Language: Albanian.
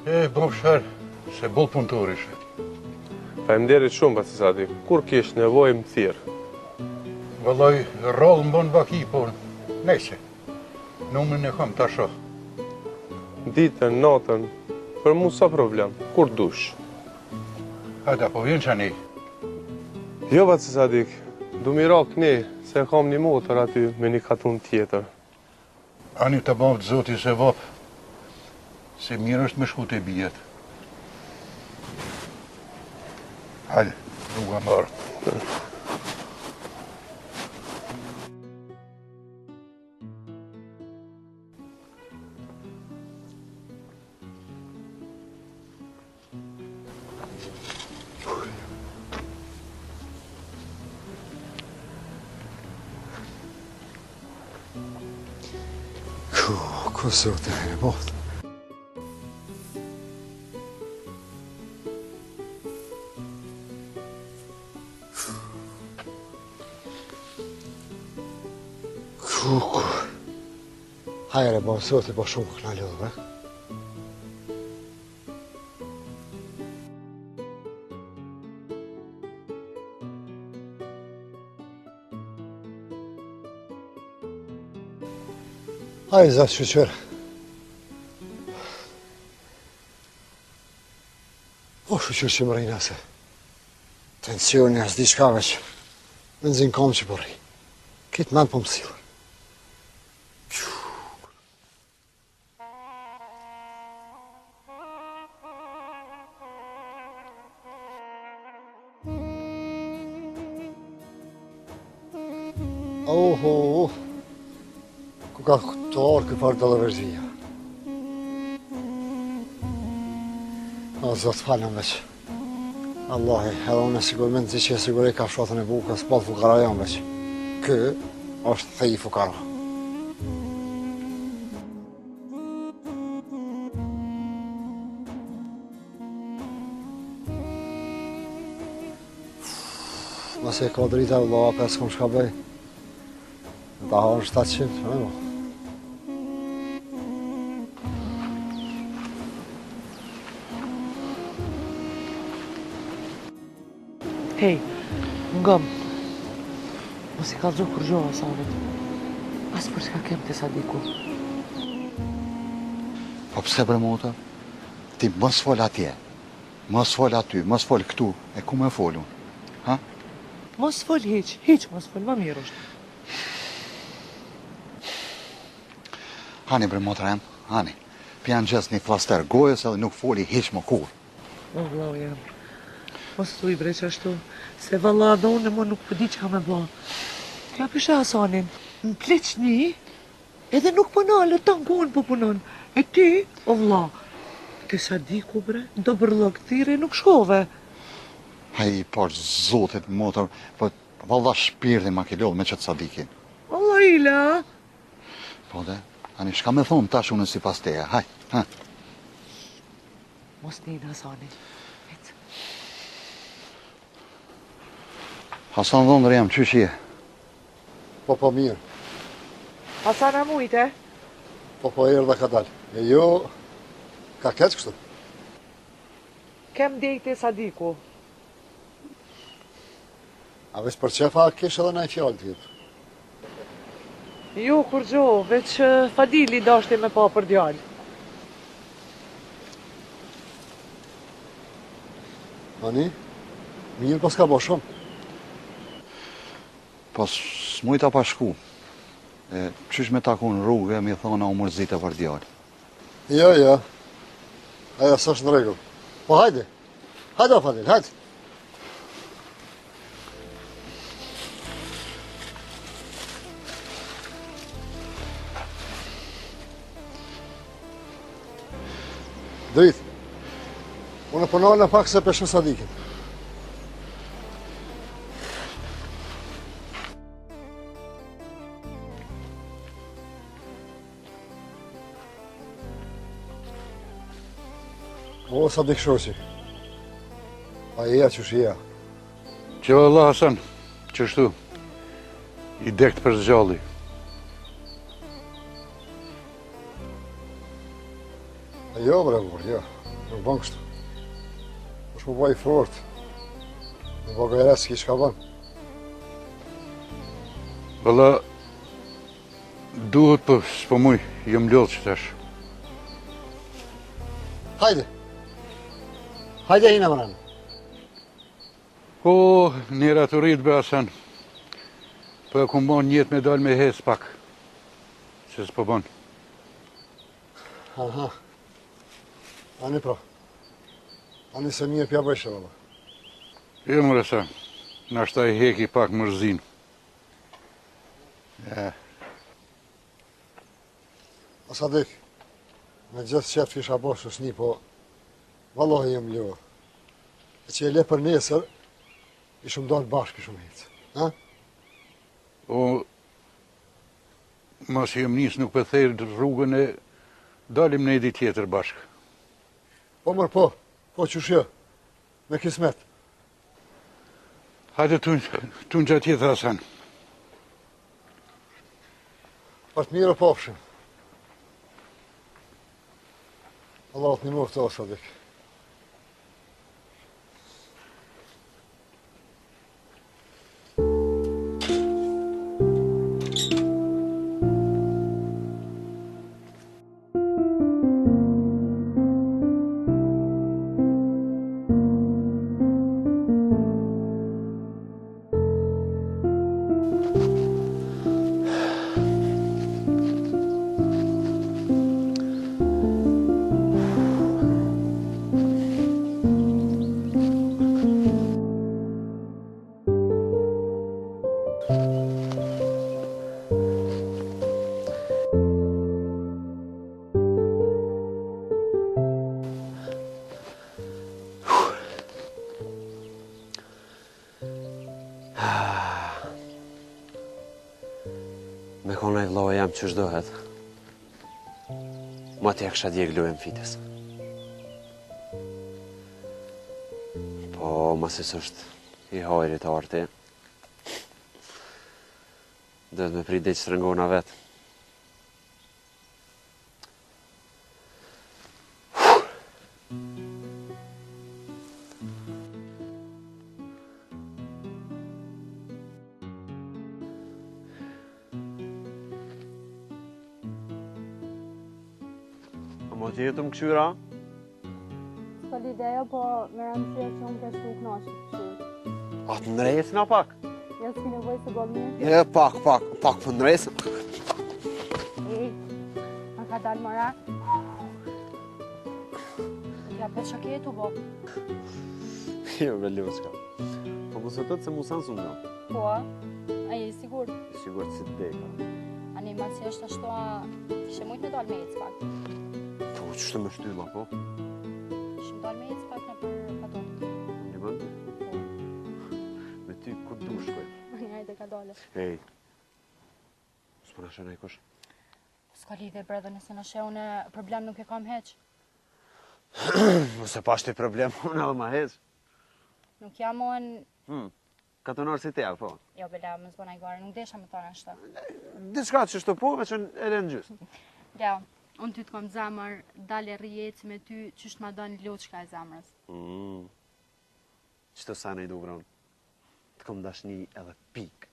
Bofshar, se boll punëtorishe. Faleminderit shumë, Basi Sadik. Kur kish nevojë më thirr. Vallaj, rrallë më bën vaki, po nejse. Numrin e kam ta shoh. Ditën, natën, për mu sa problem, kur dush. Hajde, po vjen çani. Jo, Basi Sadik, du mi ra këni, se kam një motor aty me një katun tjetër. Ani të bavë të zoti se vap, se mirë është me shku të bijet. Hajde, rruga marë. Zote e botë. Hajre, bo, zote, bo shumë këna ljodhë, Hajde, zatë shqyqërë. O, shqyqërë që më rejnë se. Tensioni as di shka veç. Në nëzinë kam që përri. Kitë menë po më silë. Oho, ku ka këtarë këpar të lëverzia. O, zotë falem veç. Allahi, edhe unë sigurment zi që e sigurej ka fshatën e bukës, pa fukara jam veç. Kë është thej fukara. Nëse e ka drita vëlla, apë s'kom shka bëj. Në ta hanë 700, me mo. Hej, ngëm. Mos i kallëzo kur gjoha Hasanit. As për çka kem të Sadiku. Po pse bre mota? Ti mos fol atje. Mos fol aty, mos fol këtu. E ku me folun? Ha? Mos fol hiç mos fol, më mirë është. Hani bre motra em, hani. Pjan gjes një flaster gojës edhe nuk foli hiç më kur. O vllau jam. Mos thuj bre ashtu, se valla dhe unë më nuk përdi që ka me ba. Kja pishe Hasanin, në pleqni, edhe nuk punale, ta ngon po punon. E ti, o vlla, te Sadiku bre, do bërlok thire nuk shkove. Haj, po zotit motor, po valla shpirti ma ke lodh me qëtë Sadikin. Valla ila. Po dhe, ani shka me thonë tash unë si pas teja, haj, ha. Mos njën Hasanin. Hasan dhondër jam, qysh je? Po mirë. Hasan a mujte? Po erë dhe ka dalë. E jo, ka keq kështu? Kem dejte Sadiku. A veç për qefa kesh edhe naj fjallë tjetë? Jo, kur gjo, veç Fadili dashti me pa për djallë. Ani, mirë pas ka bo shumë. Pas s'mujta pa shku. Qysh me taku në rrugë, mi thona u mërzite për djallë. Jo. Aja s'është në regull. Po hajde. Hajde, Fadil, hajde. Drit, unë përnojnë në pak se peshën Sadikin. O, Sadik shoqi. A eja që shia? Që Allah Hasan, qështu, i dekt për zgjalli. Jo, bre, jo. Nuk bën kështu. Është më bëj fort. Në vogëres ki çka bën. Valla, duhet për s'po muj, jëm lodh që tash. Hajde. Hajde hina më rënë. O, njëra të rritë be Hasan. Po e ku mbon njët me dal me hes pak. Se s'po bën. Aha. Ani pra. Ani se mi e pja bëjshë, valla. Jo më Hasan, nashta i heki pak mërzin. Asadik, me gjithë qef që isha bosh është një, po vallohi jem ljo. E që e le për nesër, ishëm dalë bashkë ishëm hecë. Ha? O, mas jem nis nuk pëthejrë rrugën e dalim në edi tjetër bashkë. Po mërë po qëshjë, me kismet. Hajde tu në gjatë tjetër Hasan. Për të mirë pofshim. Allah të një muftë të Asadik. Me kona i vloja jam që shdohet. Ma t'ja kësha djeg lujem fites. Po, masis është i hajrit arti. Dëhet me prit dhe që sërëngona vetë. Mo që jetu më këshyra? S'ka lideja, po me rëndësia që unë kesh nuk nashë të këshyrë. A të nërejës nga pak? Ja s'ki nevoj se bol mirë. Je, pak, për nërejës. Ej, ma ka dalë mëra. Ja për që ketu, bo. Jo, be Ljoshka. Po mu se tëtë se mu sanë sunë nga. Po, a je i sigur? Sigur që si të deka. Ani ma si është ashtu a kishe mujt me dalë me ecë pak. Po, qështë me shtylla, po? Shim dalë me ecë pak në për katon. Një bëndë? Po, Me ty, ku du shkoj? një ajde ka dole. Ej, s'po në shënë e kush? S'ka lidhe, bre, nëse në she une problem nuk e kam heq. Mëse pa shte problem, unë edhe ma hez. Nuk jam on... Katonar si teja, po. Jo, bela, më zbona i gare, nuk desha me tonë ashtë. Diçka që shto po, veç në e në gjysë. Ja, unë ty të kom zamër, dale rjeci me ty, qështë ma do një loqka e zamërës. Qëto sana i du vronë? Të kom dashni edhe pik.